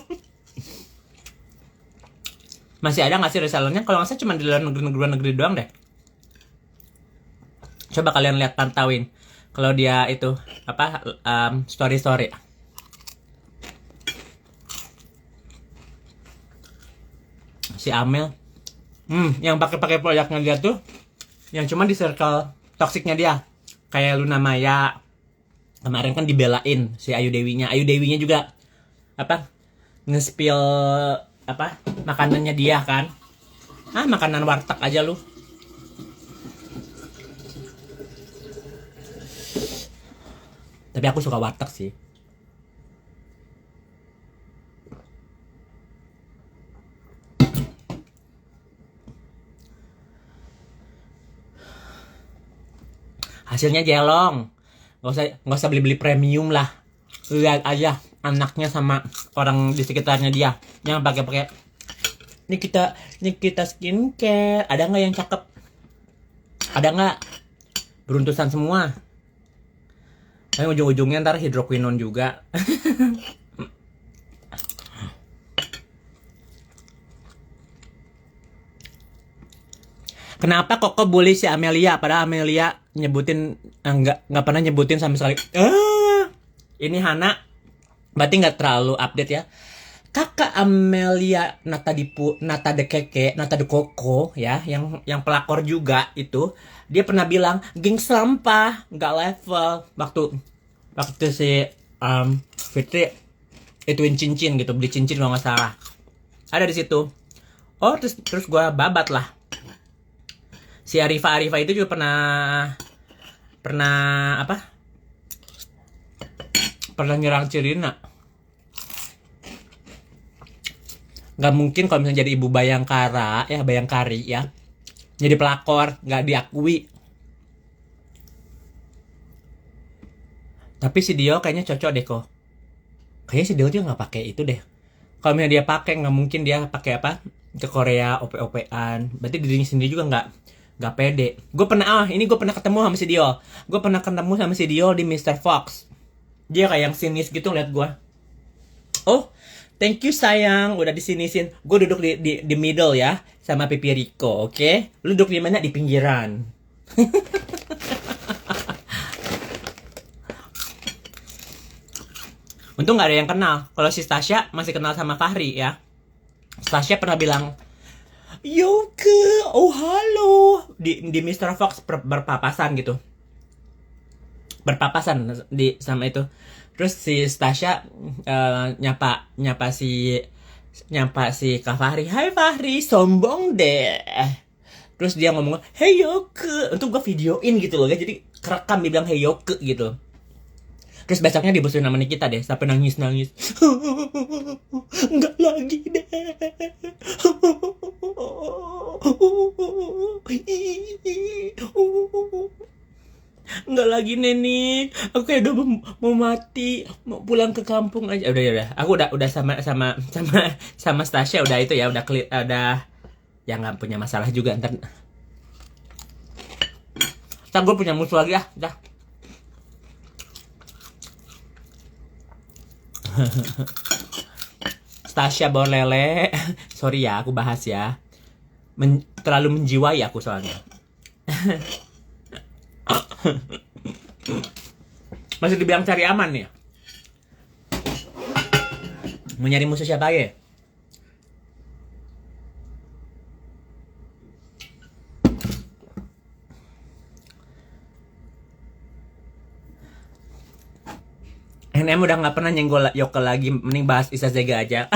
Masih ada nggak sih resellernya? Kalau nggak salah cuma di luar negeri doang deh. Coba kalian lihat, pantauin. Kalau dia itu apa story. Si Amel, yang pakai produknya dia tuh, yang cuma di circle toksiknya dia, kayak Luna Maya. Kemarin kan dibelain si Ayu Dewinya juga apa nge-spill apa makanannya dia kan. Makanan warteg aja lu. Tapi aku suka warteg sih. Hasilnya jelong. Nggak usah beli premium lah. Lihat aja anaknya sama orang di sekitarnya dia yang pakai Nikita skincare. Ada nggak yang cakep? Ada nggak? Beruntusan semua. Tapi ujung-ujungnya ntar hidroquinone juga. Kenapa Koko bully si Amelia? Padahal Amelia nyebutin nggak pernah nyebutin sama sekali. Ini Hana berarti nggak terlalu update ya. Kakak Amelia Nata de Coco ya, yang pelakor juga itu, dia pernah bilang geng sampah nggak level waktu si Fitri ituin cincin gitu, beli cincin kalau nggak salah, ada di situ. Oh terus gue babat lah. Si Arifa itu juga pernah nyerang Cirina. Nggak mungkin kalau misalnya jadi ibu Bayangkari ya, jadi pelakor nggak diakui. Tapi si Dio kayaknya cocok deh kok. Kayaknya si Dio juga nggak pakai itu deh. Kalau misalnya dia pakai, nggak mungkin dia pakai apa ke Korea OP-OPan. Berarti dirinya sendiri juga nggak pede. Gue pernah ketemu sama si Dio. Gue pernah ketemu sama si Dio di Mr. Fox. Dia kayak yang sinis gitu liat gue. Oh, thank you sayang, udah disinisin. Gue duduk di middle ya, sama Pipi Rico, oke? Lu duduk di mana? Di pinggiran. Untung nggak ada yang kenal. Kalau si Tasya masih kenal sama Fahri ya. Tasya pernah bilang, Yoke, oh halo, di Mr. Fox berpapasan gitu. Berpapasan sama itu. Terus si Tasya nyapa si Kak Fahri. Hai Fahri, sombong deh. Terus dia ngomong, hey Yoke. Untuk gue videoin gitu loh ya. Jadi kerekam dia bilang hey Yoke gitu. Terus besoknya dibusuin sama Nikita deh, sampai nangis. Enggak lagi deh. Enggak lagi Neni, aku kayak udah mau mati, mau pulang ke kampung aja. Udah. Aku udah sama Stasya udah itu ya, udah ya nggak punya masalah juga. Ntar gue punya musuh lagi dah. Stasia Borlele, sorry ya aku bahas ya, terlalu menjiwai aku soalnya. Masih dibilang cari aman nih. Mau nyari musuh siapa ya? NM udah nggak pernah nyenggol Yokel lagi, mending bahas Isa Zega aja.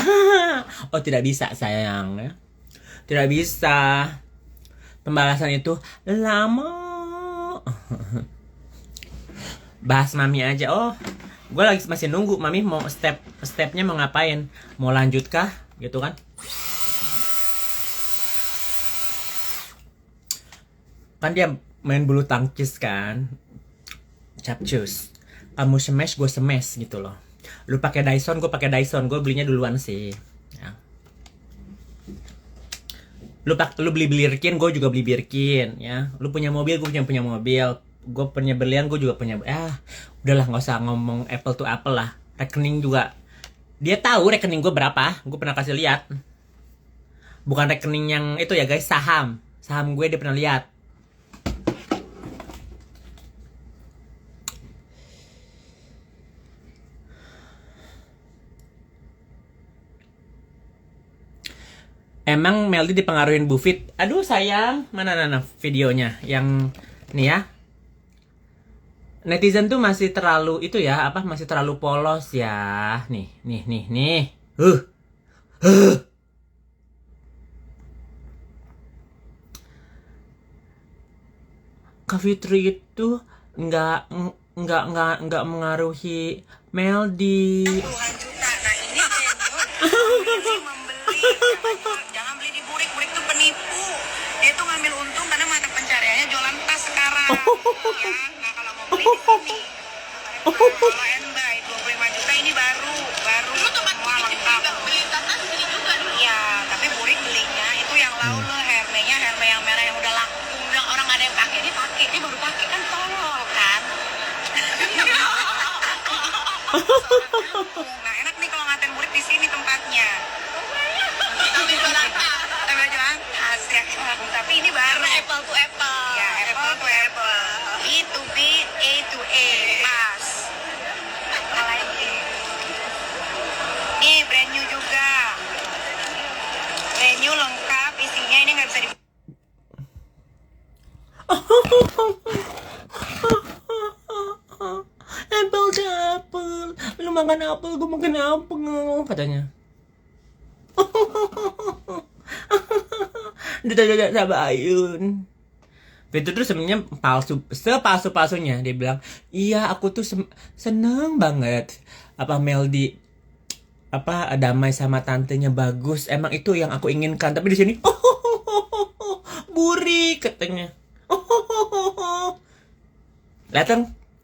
Oh tidak bisa sayang ya. Tidak bisa. Pembalasan itu lama. Bahas Mami aja. Oh, gue lagi masih nunggu Mami mau stepnya mau ngapain? Mau lanjut kah? Gitu kan? Kan dia main bulu tangkis kan? Capcus. Kamu smash, gue smash gitu loh. Lu pakai Dyson, gue pakai Dyson. Gue belinya duluan sih. Ya. Lu beli Birkin, gue juga beli Birkin. Ya. Lu punya mobil, gue punya mobil. Gue punya berlian, gue juga punya. Udahlah, nggak usah ngomong apple to apple lah. Rekening juga. Dia tahu rekening gue berapa. Gue pernah kasih lihat. Bukan rekening yang itu ya guys, saham. Saham gue dia pernah lihat. Emang Meldi dipengaruhin Buffett? Aduh sayang, mana videonya yang nih ya. Netizen tuh masih terlalu itu ya, masih terlalu polos ya. Nih. Huh. Kak Fitri itu nggak mengaruhi Meldi. Puluhan juta. Nah ini Denyo membeli jangan beli di Burik. Burik tuh penipu. Dia tuh ngambil untung karena mata pencariannya jualan tas sekarang. Ya, nah kalau mau beli di sini. Kalau Enbai 25 juta ini baru semua lengkap. Beli tas di sini juga. Iya, tapi Burik belinya itu yang Laule, Herme yang merah yang udah laku, udah orang ada yang pakai, dia baru pakai kan tolol kan. Nah enak nih kalau ngatain Burik di sini tempatnya. Sambil jualan tas ya. Tapi ini baru apple to apple. Ya apple to apple. B to B, A to A. Mas. Lagi. Nih brand new juga. Brand new lengkap isinya ini nggak bisa di. Apple. Lu makan apel, gue makan apel katanya. Tidak Sabayun. Itu tuh sebenarnya palsunya. Dia bilang, iya aku tuh seneng banget Meldi damai sama tantenya, bagus. Emang itu yang aku inginkan. Tapi di sini Burik katanya. Lihat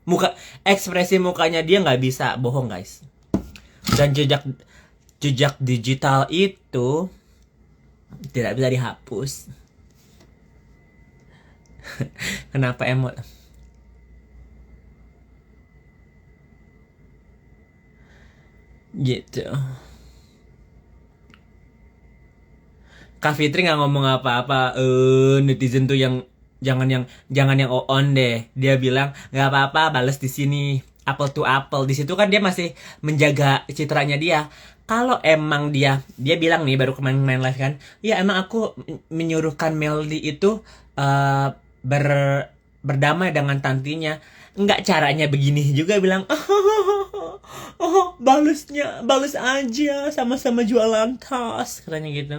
muka, ekspresi mukanya dia nggak bisa bohong guys. Dan jejak digital itu tidak bisa dihapus. Kenapa emot? Gitu. Kak Fitri nggak ngomong apa-apa. Netizen tuh yang jangan yang on deh. Dia bilang nggak apa-apa, balas di sini. Apple to apple. Di situ kan dia masih menjaga citranya dia. Kalau emang dia bilang nih baru kemarin main live kan, ya emang aku menyuruhkan Meldi itu berdamai dengan tantinya. Enggak, caranya begini juga bilang. Balas aja, sama-sama jualan tas katanya gitu.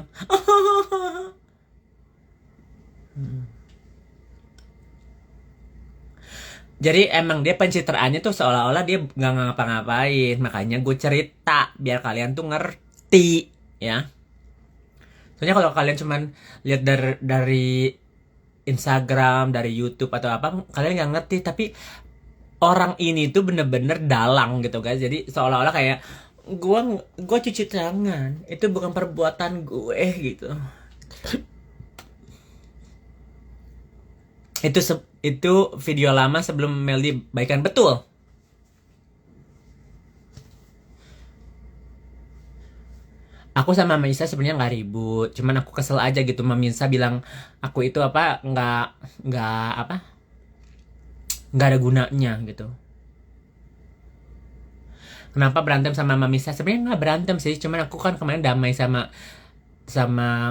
Jadi emang dia pencitraannya tuh seolah-olah dia nggak ngapa-ngapain. Makanya gue cerita biar kalian tuh ngerti ya. Soalnya kalau kalian cuman lihat dari Instagram, dari YouTube atau apa, kalian nggak ngerti. Tapi orang ini tuh bener-bener dalang gitu guys. Jadi seolah-olah kayak gue cuci tangan, itu bukan perbuatan gue gitu. Itu video lama sebelum Meldi baikan, betul. Aku sama Mama Isa sebenarnya nggak ribut, cuman aku kesel aja gitu. Mama Isa bilang aku itu apa nggak apa nggak ada gunanya gitu. Kenapa berantem sama Mama Isa? Sebenarnya nggak berantem sih, cuman aku kan kemarin damai sama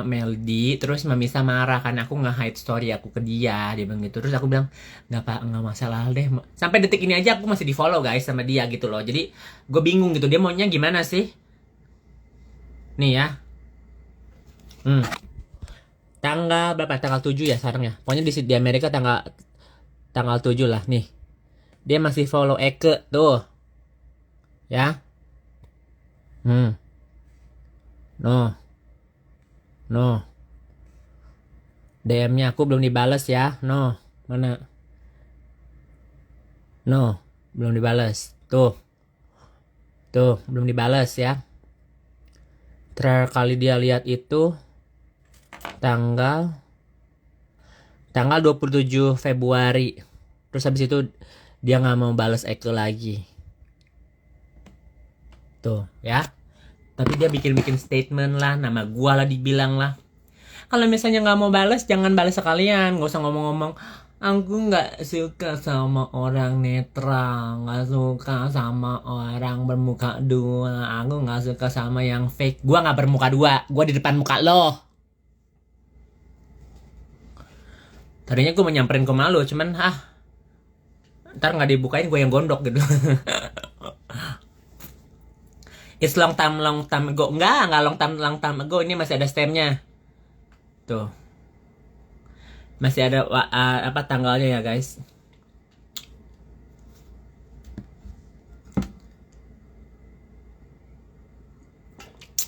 Meldi, terus Mami Isa marah karena aku nge-hide story aku ke dia bilang gitu. Terus aku bilang nggak masalah deh, sampai detik ini aja aku masih di follow guys sama dia gitu loh. Jadi gue bingung gitu, dia maunya gimana sih nih ya. Tanggal berapa? Tanggal 7 ya sekarang ya, pokoknya di Amerika tanggal 7 lah nih. Dia masih follow Eke tuh ya. No, DM-nya aku belum dibales ya. No, mana? No, belum dibales. Tuh, belum dibales ya. Terakhir kali dia lihat itu tanggal 27 Februari. Terus habis itu dia nggak mau bales Eke lagi. Tuh, ya. Tapi dia bikin statement lah, nama gua lah dibilang lah. Kalau misalnya nggak mau balas, jangan balas sekalian. Gak usah ngomong-ngomong, aku nggak suka sama orang netral, nggak suka sama orang bermuka dua, aku nggak suka sama yang fake. Gua nggak bermuka dua, gua di depan muka lo. Tadinya gua mau nyamperin ke malu, cuman ntar nggak dibukain gue yang gondok gitu. It's long time ago. Enggak long time ago. Ini masih ada stemnya. Tuh. Masih ada apa tanggalnya ya, guys.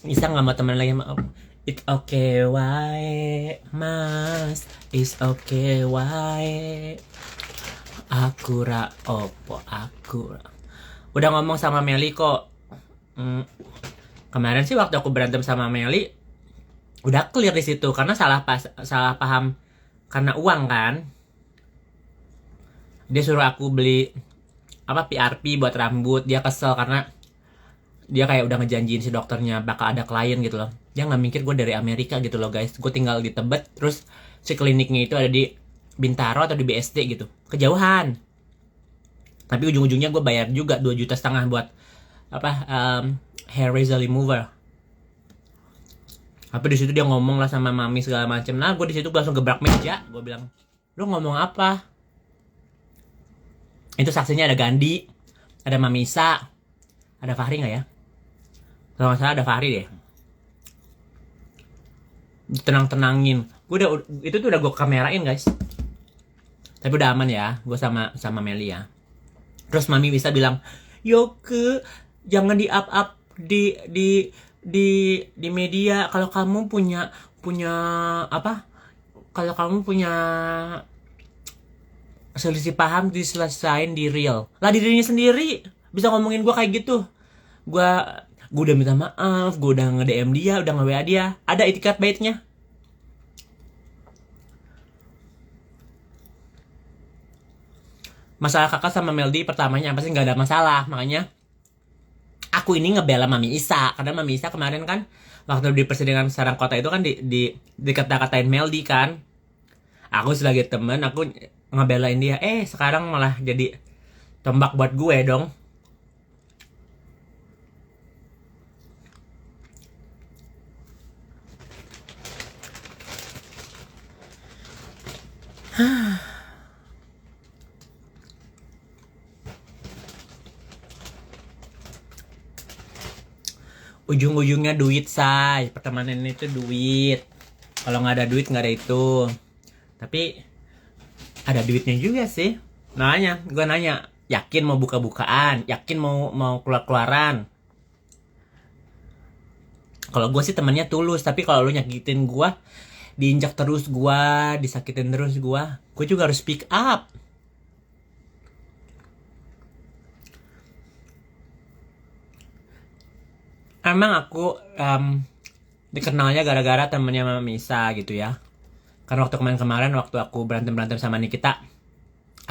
Isa nggak mau teman lagi sama aku. It's okay, why, mas. It's okay, why. Aku opo. Udah ngomong sama Meli kok. Kemarin sih waktu aku berantem sama Meli udah clear di situ karena salah paham karena uang kan. Dia suruh aku beli apa PRP buat rambut, dia kesel karena dia kayak udah ngejanjiin si dokternya bakal ada klien gitu loh. Dia nggak mikir gue dari Amerika gitu loh guys. Gue tinggal di Tebet, terus si kliniknya itu ada di Bintaro atau di BSD gitu, kejauhan. Tapi ujung-ujungnya gue bayar juga 2,5 juta buat hair razor remover. Tapi di situ dia ngomong lah sama mami segala macem. Nah, gue di situ langsung gebrak meja. Gue bilang, lu ngomong apa? Itu saksinya ada Gandhi, ada Mami Isa, ada Fahri nggak ya? Kalau nggak salah ada Fahri deh. Tenang-tenangin. Itu tuh udah gue kamerain guys. Tapi udah aman ya, gue sama Meli ya. Terus Mami bisa bilang, Yoke, jangan di-up di media. Kalau kamu punya apa? Kalau kamu punya selisih paham diselesain di real. Lah di dirinya sendiri bisa ngomongin gue kayak gitu. Gue udah minta maaf, gue udah nge-DM dia, udah nge-WA dia. Ada itikat baiknya. Masalah kakak sama Meldi pertamanya pasti nggak ada masalah, makanya aku ini ngebela Mami Isa karena Mami Isa kemarin kan waktu di persidangan sarang kota itu kan dikata-katain Meldi kan. Aku sebagai temen aku ngebelain dia. Sekarang malah jadi tombak buat gue dong. Ujung-ujungnya duit, say. Pertemanan itu duit. Kalau nggak ada duit nggak ada itu. Tapi ada duitnya juga sih. Gue nanya, yakin mau buka-bukaan, yakin mau keluar-keluaran. Kalau gue sih temennya tulus, tapi kalau lu nyakitin gue, diinjak terus gue, disakitin terus gue juga harus speak up. Emang aku dikenalnya gara-gara temennya Mami Isa gitu ya. Karena waktu kemarin waktu aku berantem sama Nikita,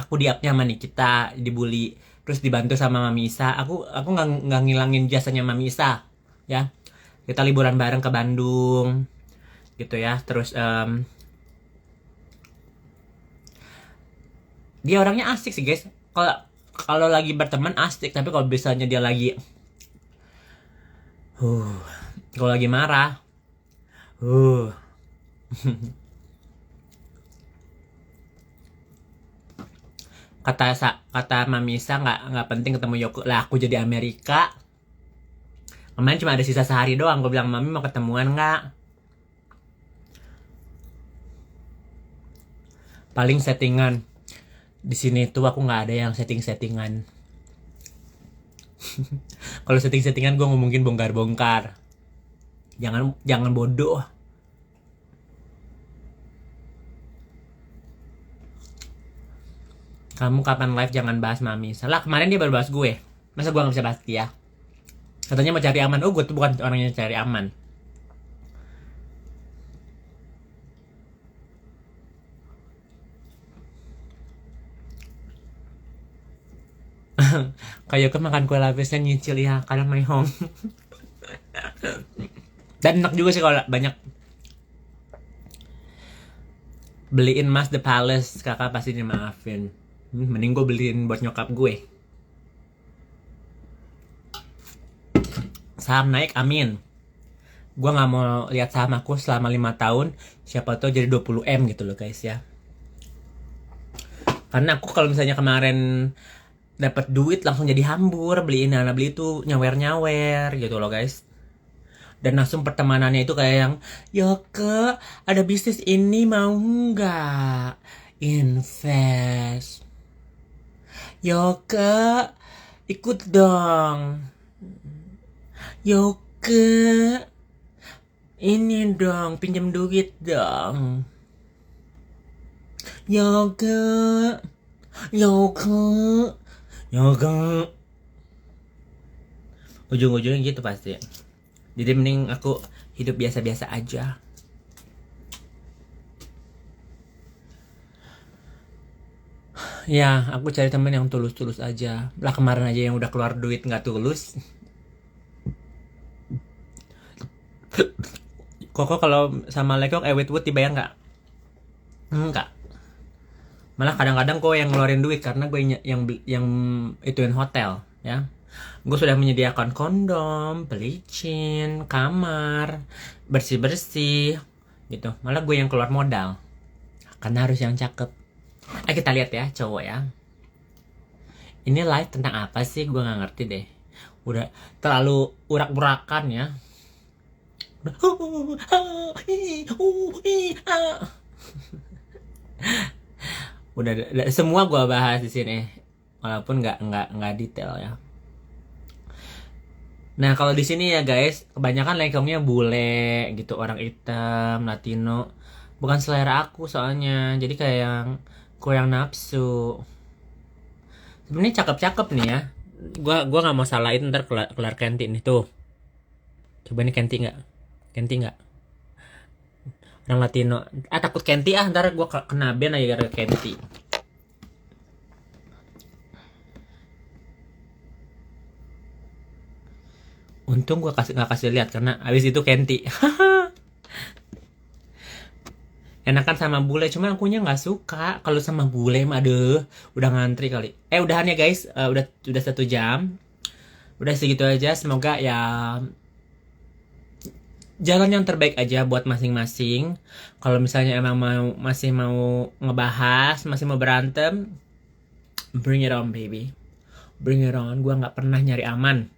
aku di-up-nya sama Nikita, dibully, terus dibantu sama Mami Isa. Aku nggak ngilangin jasanya Mami Isa, ya. Kita liburan bareng ke Bandung gitu ya. Terus dia orangnya asik sih guys. Kalau lagi berteman asik, tapi kalau misalnya dia lagi kalau lagi marah kata Mami Isa nggak penting ketemu Yoko lah, aku jadi Amerika. Kemarin cuma ada sisa sehari doang, gue bilang Mami mau ketemuan nggak? Paling settingan. Di sini tuh aku nggak ada yang settingan. Kalau settingan gue ngomongin bongkar. Jangan bodoh. Kamu kapan live jangan bahas Mami. Salah, kemarin dia baru bahas gue. Masa gue nggak bisa bahas dia? Katanya mau cari aman. Oh, gue tuh bukan orang yang cari aman. Kayak ke makan kue lapisnya nyicil ya, karena my home. Dan enak juga sih kalau banyak. Beliin Mas The Palace, kakak pasti dimaafin. Mending gue beliin buat nyokap gue. Saham naik, amin. Gue gak mau lihat saham aku selama 5 tahun. Siapa tahu jadi 20M gitu loh guys ya. Karena aku kalau misalnya kemarin dapat duit langsung jadi hambur. Beli itu nyawer gitu loh guys. Dan langsung pertemanannya itu kayak yang, Yoke ada bisnis ini mau nggak invest? Yoke ikut dong. Yoke ini dong, pinjam duit dong. Yoke ujung-ujungnya gitu pasti. Jadi mending aku hidup biasa-biasa aja. Ya, aku cari temen yang tulus-tulus aja. Lah kemarin aja yang udah keluar duit nggak tulus. Koko kalau sama Lekok Witwood dibayar nggak? Enggak. Malah kadang-kadang kok yang ngeluarin duit karena gue yang ituin hotel ya. Gue sudah menyediakan kondom, pelicin, kamar, bersih-bersih gitu. Malah gue yang keluar modal. Karena harus yang cakep. Kita lihat ya cowok ya. Ini live tentang apa sih? Gue nggak ngerti deh. Udah terlalu urak-urakan ya. Udah semua gue bahas di sini, walaupun nggak detail ya. Nah kalau di sini ya guys, kebanyakan lekongnya bule gitu, orang hitam, Latino, bukan selera aku soalnya, jadi kayak yang kurang nafsu. Sebenarnya cakep-cakep nih ya. Gua nggak mau salahin ntar kelar Kenti nih tuh. Coba nih Kenti nggak? Orang Latino. Takut Kenti ntar gue kena ban aja gara-gara Kenti. Untung gue nggak kasih lihat karena abis itu Kenti. Enakan sama bule, cuma akunya nggak suka kalau sama bule mah udah ngantri kali. Udahan ya guys, udah 1 jam. Udah segitu aja, semoga ya jalan yang terbaik aja buat masing-masing. Kalau misalnya emang masih mau ngebahas, masih mau berantem, bring it on baby, bring it on. Gue nggak pernah nyari aman.